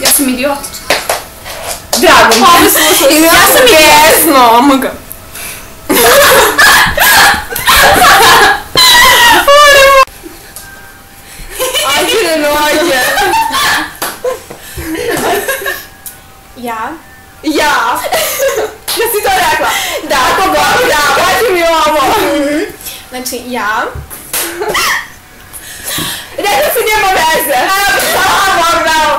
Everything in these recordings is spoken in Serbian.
Ja sam idiotična. Drago mi. Ja sam jesno, omoga. Ajde noge. Ja. Ja. Da si to rekla? Da, ako god, da, kaži mi ovo. Znači, ja. Rekla si njema veze. Bravo.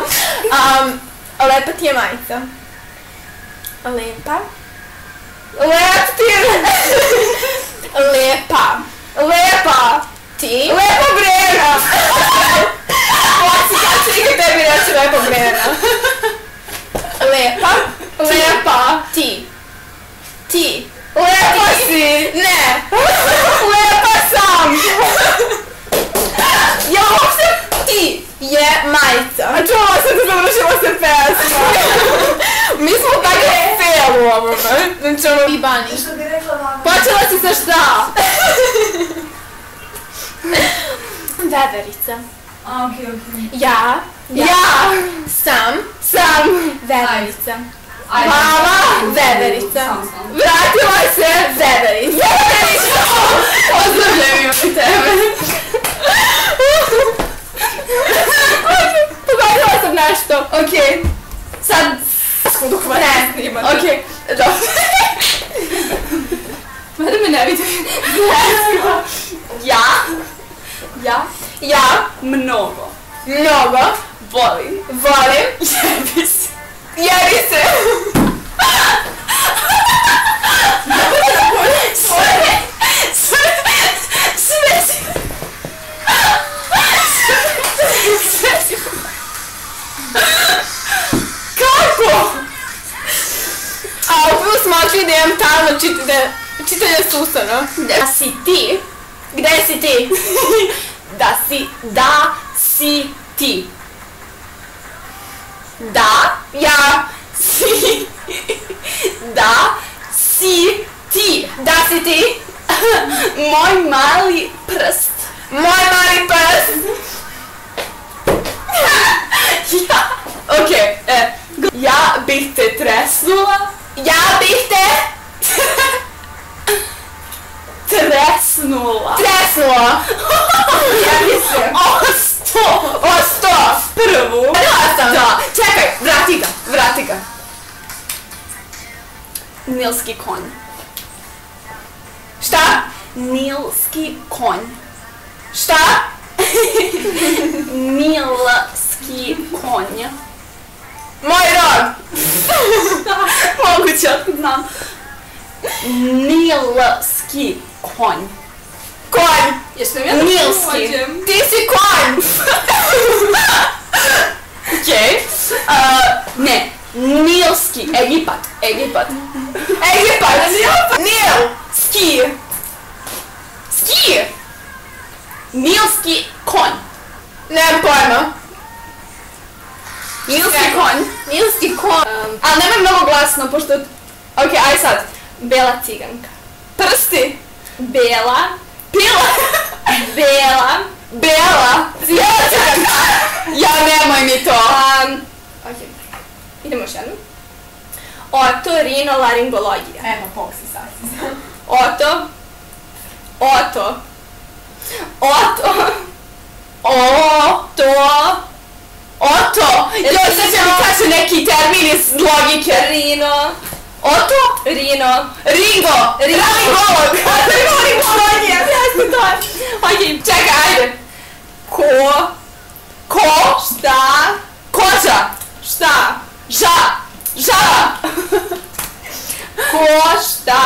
Lepa ti je majica. Lepa. Lep ti je. Lepa. Lepa. Ti. Lepa Brena. Kad si nikad tebi reći lepa Brena. Lepa. Lepa. Ti. Ti. Lepa si. Ne. Lepa sam. Ja uopšte... Ti je majica. A čuvala sam da završila se pesma. Mi smo tako fail u ovome. Znači ono... I Bani. Što bi rekla vama? Počela si sa šta? Veverica. A, okej. Ja. Ja. Sam. Veverica. Ajde. Mama. Veverica. Sam. Vratila se. Veverica. Pozdravljam i tebe. Pogodila sam nešto. Okej. Sad... Ne. Okej. Dobro. Mada me ne vidi. Ja. Mnogo. Volim. Jebi se. Jebi se. Kako? A upravo smo očeli da imam talno čitanje susano. Da si ti. Gde si ti? Da si ti. Da, ja, si, da, si ti. Da si ti. Moj mali prst. Ja. Okej, ja bih te tresnula. Ja bih te Tresnula. Jebi se. Osto. Prvu. Da. Čekaj, vrati ga. Nilski konj. Šta? Nilski konj. Šta? Nilski konj. Moj rod. Moguće, otkud znam. Nilski konj. Konj. Jesam ja Nilski. Ti si konj. Okej. Ne. Nilski. Egipat. Nil. Ski. Nilski konj. Nemam pojma. Nilski konj. Ali nemoj mnogo glasno, pošto... Okej, aj sad. Bela ciganka. Prsti. Bela. Pila. Bela. Ciganka. Ja, nemoj mi to. Okej. Idemo još jednu. Otorinolaringologija. Evo, poksi sad. Oto. Joj, sad će mi kaže neki termin iz logike. Ringo. Ringolog. Ringologija. Jasno to je. Okej, čekaj, ajde. Koča. Šta? Žaba. Hoću da.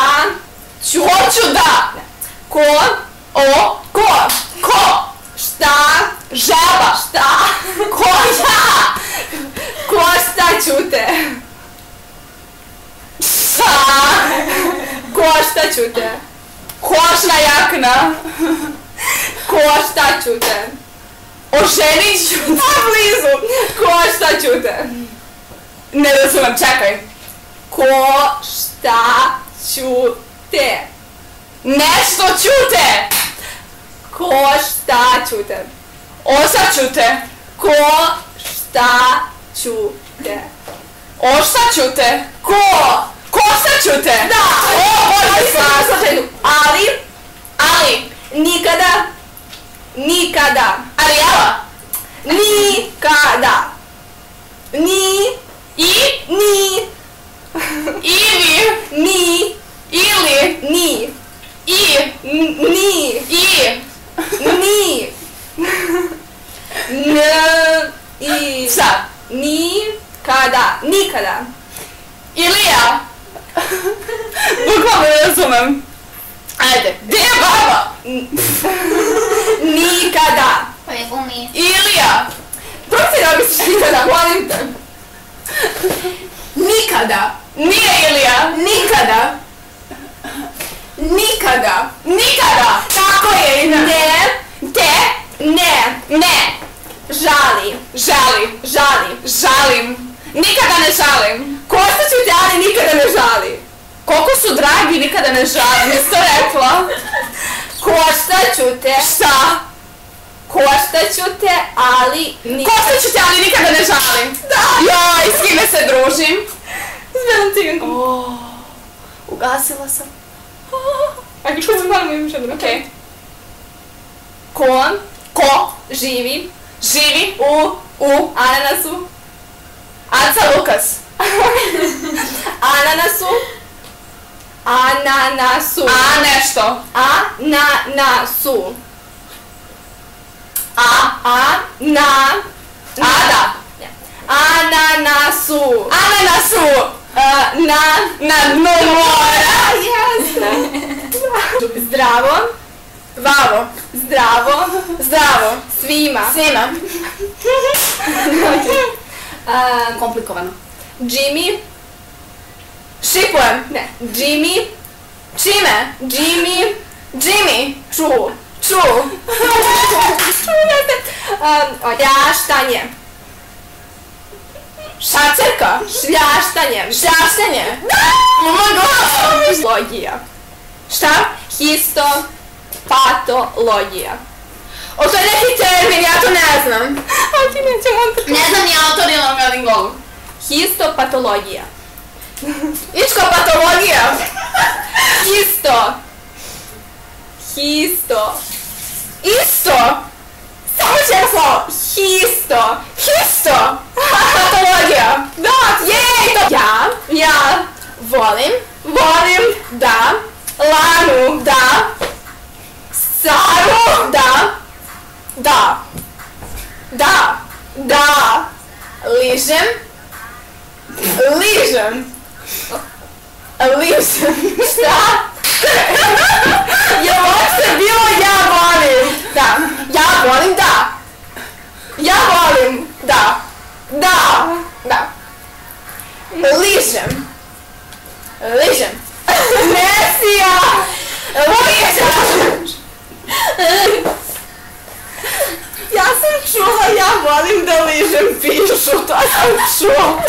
Žaba. Košta ćute. Košta ćute. Košna jakna. Košta ćute. Oženit ću. Blizu. Košta ćute. Ne razumem, čekaj. Košta ćute. Nešto ćute. Košta ćute. Osa ćute. Košta ćute. te. Oštaću te. Koštaću te. Da! Ali sve u slučaju. Ali, nikada, Arijela. nikada, Ivi. ni, Ili. ni, I. Šta? nikada. Ilija. Bukvalno ne razumem. Ajde. Gdje je baba? Nikada. Ilija. Probajte da misliš nikada, molim te. Nikada. Nije Ilija. Nikada. Tako je ime. Ne. Žali. Žalim. Nikada ne žalim. Koštaću te, ali nikada ne žali. Koliko su dragi, nikada ne žalim. Jesi to rekla? Koštaću te. Šta? Koštaću te, ali nikada... Koštaću te, ali nikada ne žalim. Da. Joj, s kime se družim? S belom cigankom. Ugasila sam. A kako se malo imam što drugo? Okej. Ko živi Živi u ananasu. Aca Lukas. Ananasu. A nešto. Ananasu. Ada. Ananasu. Na dnu mora. Jasno. Zdravo. Zdravo. Svima. Komplikovano. Jimmy. Šipujem. Ne. Jimmy. Čime? Jimmy. Ču. Šljaštanje. Šačerka. Šljaštanje. Oh my god. Logija. Šta? Histopatologija. O, to je neki termin, ja to ne znam. A ti nećemo Ne znam ni autor ili Melingolu. Histopatologija. Ičkopatologija. Isto. Samo često. Histo. Patologija. Da. Jej, to. Ja. Volim. Da. Lanu. Da. Saru. Da. Ližem. Šta? Je uopšte bilo ja volim? Da. Ja volim da. Ližem. Mesija. Ja sam čula, ja volim da ližem pišu, to sam čula.